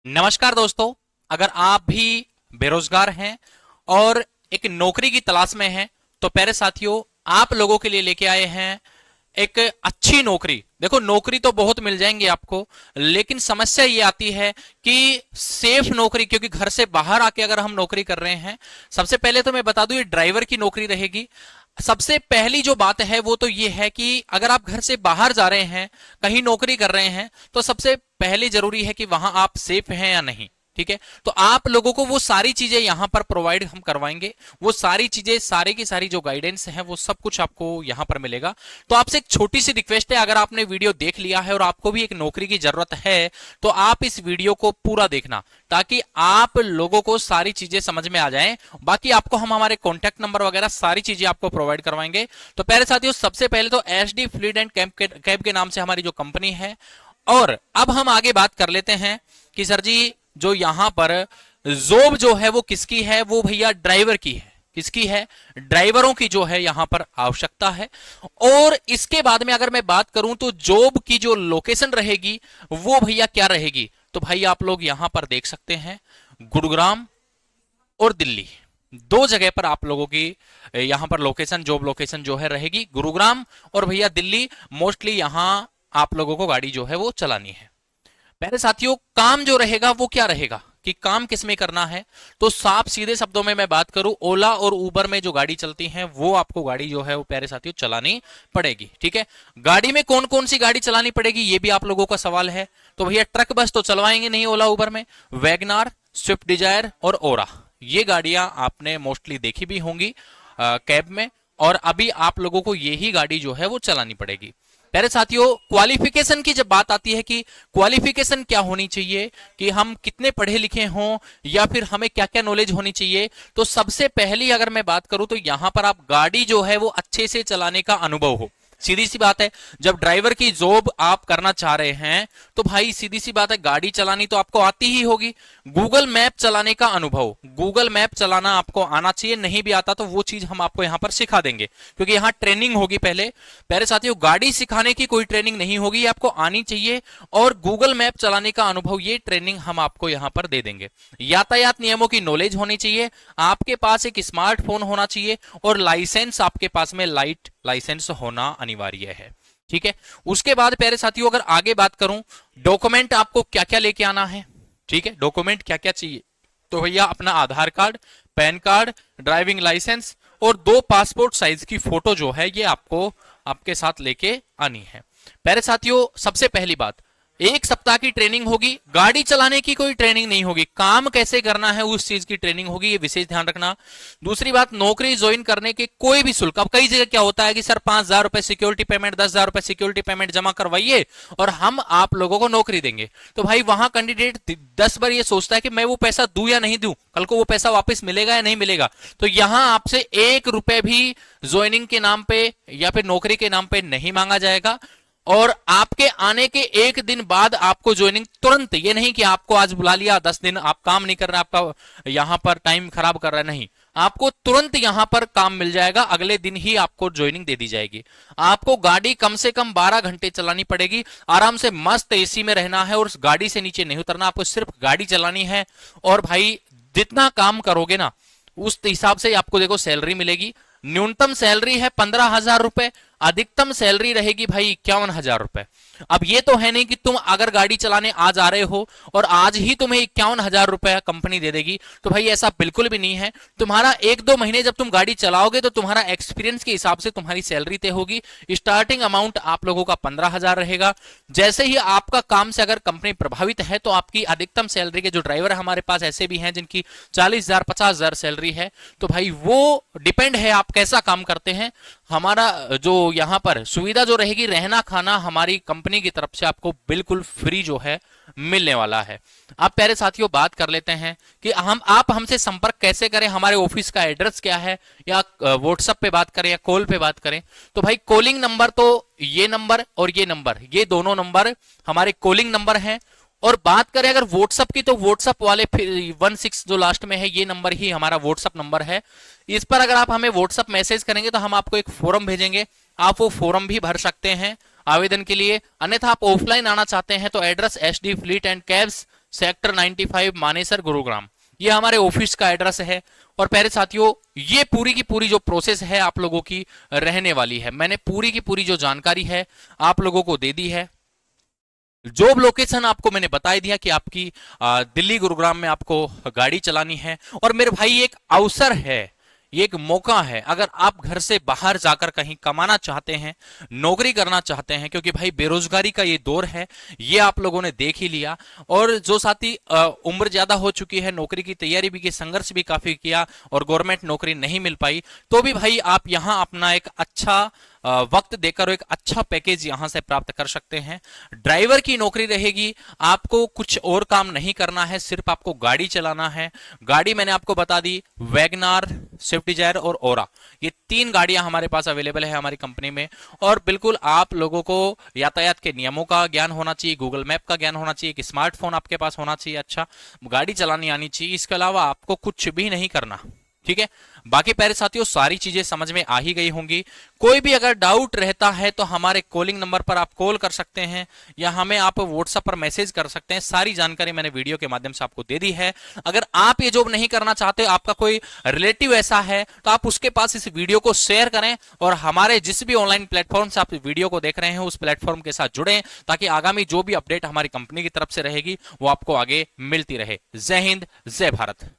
नमस्कार दोस्तों। अगर आप भी बेरोजगार हैं और एक नौकरी की तलाश में हैं तो प्यारे साथियों, आप लोगों के लिए लेके आए हैं एक अच्छी नौकरी। देखो, नौकरी तो बहुत मिल जाएंगी आपको, लेकिन समस्या ये आती है कि सेफ नौकरी, क्योंकि घर से बाहर आके अगर हम नौकरी कर रहे हैं। सबसे पहले तो मैं बता दूं, ये ड्राइवर की नौकरी रहेगी। सबसे पहली जो बात है वो तो ये है कि अगर आप घर से बाहर जा रहे हैं, कहीं नौकरी कर रहे हैं, तो सबसे पहले जरूरी है कि वहां आप सेफ हैं या नहीं। ठीक है, तो आप लोगों को वो सारी चीजें यहां पर प्रोवाइड हम करवाएंगे। वो सारी चीजें, सारी की सारी जो गाइडेंस है, वो सब कुछ आपको यहां पर मिलेगा। तो आपसे एक छोटी सी रिक्वेस्ट है, अगर आपने वीडियो देख लिया है और आपको भी एक नौकरी की जरूरत है, तो आप इस वीडियो को पूरा देखना, ताकि आप लोगों को सारी चीजें समझ में आ जाएं। बाकी आपको हम हमारे कॉन्टैक्ट नंबर वगैरह सारी चीजें आपको प्रोवाइड करवाएंगे। तो प्यारे साथियों, सबसे पहले तो एचडी फ्लीट एंड कैब के नाम से हमारी जो कंपनी है। और अब हम आगे बात कर लेते हैं कि सर जी, जो यहां पर जॉब जो है वो किसकी है? वो भैया ड्राइवर की है। किसकी है? ड्राइवरों की जो है यहां पर आवश्यकता है। और इसके बाद में अगर मैं बात करूं तो जॉब की जो लोकेशन रहेगी वो भैया क्या रहेगी? तो भाई आप लोग यहां पर देख सकते हैं, गुरुग्राम और दिल्ली, दो जगह पर आप लोगों की यहां पर लोकेशन, जॉब लोकेशन जो है रहेगी गुरुग्राम और भैया दिल्ली। मोस्टली यहां आप लोगों को गाड़ी जो है वो चलानी है। पहले साथियों, काम जो रहेगा वो क्या रहेगा कि काम किसमें करना है? तो साफ सीधे शब्दों में मैं बात करूं, ओला और उबर में जो गाड़ी चलती है वो आपको गाड़ी जो है वो प्यारे साथियों चलानी पड़ेगी। ठीक है, गाड़ी में कौन कौन सी गाड़ी चलानी पड़ेगी ये भी आप लोगों का सवाल है। तो भैया ट्रक बस तो चलवाएंगे नहीं ओला उबर में। वैगनार, स्विफ्ट डिजायर और ओरा, ये गाड़ियां आपने मोस्टली देखी भी होंगी कैब में, और अभी आप लोगों को यही गाड़ी जो है वो चलानी पड़ेगी। प्यारे साथियों, क्वालिफिकेशन की जब बात आती है कि क्वालिफिकेशन क्या होनी चाहिए, कि हम कितने पढ़े लिखे हों या फिर हमें क्या क्या नॉलेज होनी चाहिए, तो सबसे पहली अगर मैं बात करूं तो यहां पर आप गाड़ी जो है वो अच्छे से चलाने का अनुभव हो। सीधी सी बात है, जब ड्राइवर की जॉब आप करना चाह रहे हैं तो भाई सीधी सी बात है, गाड़ी चलानी तो आपको आती ही होगी। गूगल मैप चलाने का अनुभव, गूगल मैप चलाना आपको आना चाहिए। नहीं भी आता तो वो चीज हम आपको यहां पर सिखा देंगे, क्योंकि यहां ट्रेनिंग होगी पहले। प्यारे साथियों, गाड़ी सिखाने की कोई ट्रेनिंग नहीं होगी, ये आपको आनी चाहिए। और गूगल मैप चलाने का अनुभव, ये ट्रेनिंग हम आपको यहां पर दे देंगे। यातायात नियमों की नॉलेज होनी चाहिए, आपके पास एक स्मार्टफोन होना चाहिए, और लाइसेंस आपके पास में लाइट लाइसेंस होना अनिवार्य है। ठीक है, उसके बाद प्यारे साथियों अगर आगे बात करूं, डॉक्यूमेंट आपको क्या क्या लेके आना है। ठीक है, डॉक्यूमेंट क्या क्या चाहिए? तो भैया अपना Aadhaar card, PAN card, driving licence और 2 पासपोर्ट साइज की फोटो जो है ये आपको आपके साथ लेके आनी है। प्यारे साथियों, सबसे पहली बात, 1 सप्ताह की ट्रेनिंग होगी। गाड़ी चलाने की कोई ट्रेनिंग नहीं होगी, काम कैसे करना है उस चीज की ट्रेनिंग होगी, ये विशेष ध्यान रखना। दूसरी बात, नौकरी ज्वाइन करने के कोई भी शुल्क, अब कई जगह क्या होता है कि सर 5,000 रुपए सिक्योरिटी पेमेंट, 10,000 रुपए सिक्योरिटी पेमेंट जमा करवाइए और हम आप लोगों को नौकरी देंगे। तो भाई वहां कैंडिडेट 10 बार ये सोचता है कि मैं वो पैसा दूं या नहीं दूं, कल को वो पैसा वापस मिलेगा या नहीं मिलेगा। तो यहां आपसे 1 रुपए भी ज्वाइनिंग के नाम पे या फिर नौकरी के नाम पे नहीं मांगा जाएगा। और आपके आने के 1 दिन बाद आपको ज्वाइनिंग तुरंत, ये नहीं कि आपको आज बुला लिया 10 दिन आप काम नहीं कर रहे, आपका यहां पर टाइम खराब कर रहा है, नहीं, आपको तुरंत यहां पर काम मिल जाएगा, अगले दिन ही आपको ज्वाइनिंग दे दी जाएगी। आपको गाड़ी कम से कम 12 घंटे चलानी पड़ेगी, आराम से मस्त एसी में रहना है और उस गाड़ी से नीचे नहीं उतरना, आपको सिर्फ गाड़ी चलानी है। और भाई जितना काम करोगे ना उस हिसाब से आपको देखो सैलरी मिलेगी। न्यूनतम सैलरी है 15,000 रुपए, अधिकतम सैलरी रहेगी भाई 51,000 रुपए। अब ये तो है नहीं कि तुम अगर गाड़ी चलाने आज आ रहे हो और आज ही तुम्हें 51,000 रुपए कंपनी दे देगी, तो भाई ऐसा बिल्कुल भी नहीं है। तुम्हारा 1-2 महीने जब तुम गाड़ी चलाओगे तो तुम्हारा एक्सपीरियंस के हिसाब से तुम्हारी सैलरी तय होगी। स्टार्टिंग अमाउंट आप लोगों का 15,000 रहेगा। जैसे ही आपका काम से अगर कंपनी प्रभावित है तो आपकी अधिकतम सैलरी के जो ड्राइवर हमारे पास ऐसे भी हैं जिनकी 40,000 50,000 सैलरी है, तो भाई वो डिपेंड है आप कैसा काम करते हैं। हमारा जो यहां पर सुविधा जो रहेगी, रहना खाना हमारी कंपनी की तरफ से आपको बिल्कुल फ्री जो है मिलने वाला है। आप प्यारे साथियों बात कर लेते हैं कि आप हमसे संपर्क कैसे करें, हमारे ऑफिस का एड्रेस क्या है, या व्हाट्सएप पे बात करें या कॉल पे बात करें। तो भाई कॉलिंग नंबर तो ये नंबर और ये नंबर, ये दोनों नंबर हमारे कॉलिंग नंबर हैं। और बात करें अगर व्हाट्सएप की, तो व्हाट्सएप वाले 16 जो लास्ट में है ये नंबर ही हमारा व्हाट्सएप नंबर है। इस पर अगर आप हमें व्हाट्सएप मैसेज करेंगे तो हम आपको एक फॉर्म भेजेंगे, आप वो फॉर्म भी भर सकते हैं। आवेदन के लिए। अन्यथा आप ऑफलाइन आना चाहते हैं तो address SD fleet and cabs, sector 95, Manesar, Gurugram, ये हमारे ऑफिस का एड्रेस है। और प्यारे साथियों, ये पूरी की पूरी जो प्रोसेस है आप लोगों की रहने वाली है। मैंने पूरी की पूरी जो जानकारी है आप लोगों को दे दी है। जॉब लोकेशन आपको मैंने बता दिया कि आपकी दिल्ली गुरुग्राम में आपको गाड़ी चलानी है। और मेरे भाई एक अवसर है, ये एक मौका है, अगर आप घर से बाहर जाकर कहीं कमाना चाहते हैं, नौकरी करना चाहते हैं, क्योंकि भाई बेरोजगारी का ये दौर है, ये आप लोगों ने देख ही लिया। और जो साथी उम्र ज्यादा हो चुकी है, नौकरी की तैयारी भी की, संघर्ष भी काफी किया और गवर्नमेंट नौकरी नहीं मिल पाई, तो भी भाई आप यहां अपना एक अच्छा वक्त देकर एक अच्छा पैकेज यहां से प्राप्त कर सकते हैं। ड्राइवर की नौकरी रहेगी, आपको कुछ और काम नहीं करना है, सिर्फ आपको गाड़ी चलाना है। गाड़ी मैंने आपको बता दी, वैगनार, स्विफ्ट डिजायर और ओरा, ये 3 गाड़ियां हमारे पास अवेलेबल है हमारी कंपनी में। और बिल्कुल आप लोगों को यातायात के नियमों का ज्ञान होना चाहिए, गूगल मैप का ज्ञान होना चाहिए, एक स्मार्टफोन आपके पास होना चाहिए, अच्छा गाड़ी चलानी आनी चाहिए। इसके अलावा आपको कुछ भी नहीं करना, ठीक है। बाकी प्यारे साथियों सारी चीजें समझ में आ ही गई होंगी। कोई भी अगर डाउट रहता है तो हमारे कॉलिंग नंबर पर आप कॉल कर सकते हैं या हमें आप व्हाट्सएप पर मैसेज कर सकते हैं। सारी जानकारी मैंने वीडियो के माध्यम से आपको दे दी है। अगर आप ये जॉब नहीं करना चाहते, आपका कोई रिलेटिव ऐसा है, तो आप उसके पास इस वीडियो को शेयर करें और हमारे जिस भी ऑनलाइन प्लेटफॉर्म से आप वीडियो को देख रहे हैं उस प्लेटफॉर्म के साथ जुड़ें, ताकि आगामी जो भी अपडेट हमारी कंपनी की तरफ से रहेगी वो आपको आगे मिलती रहे। जय हिंद, जय भारत।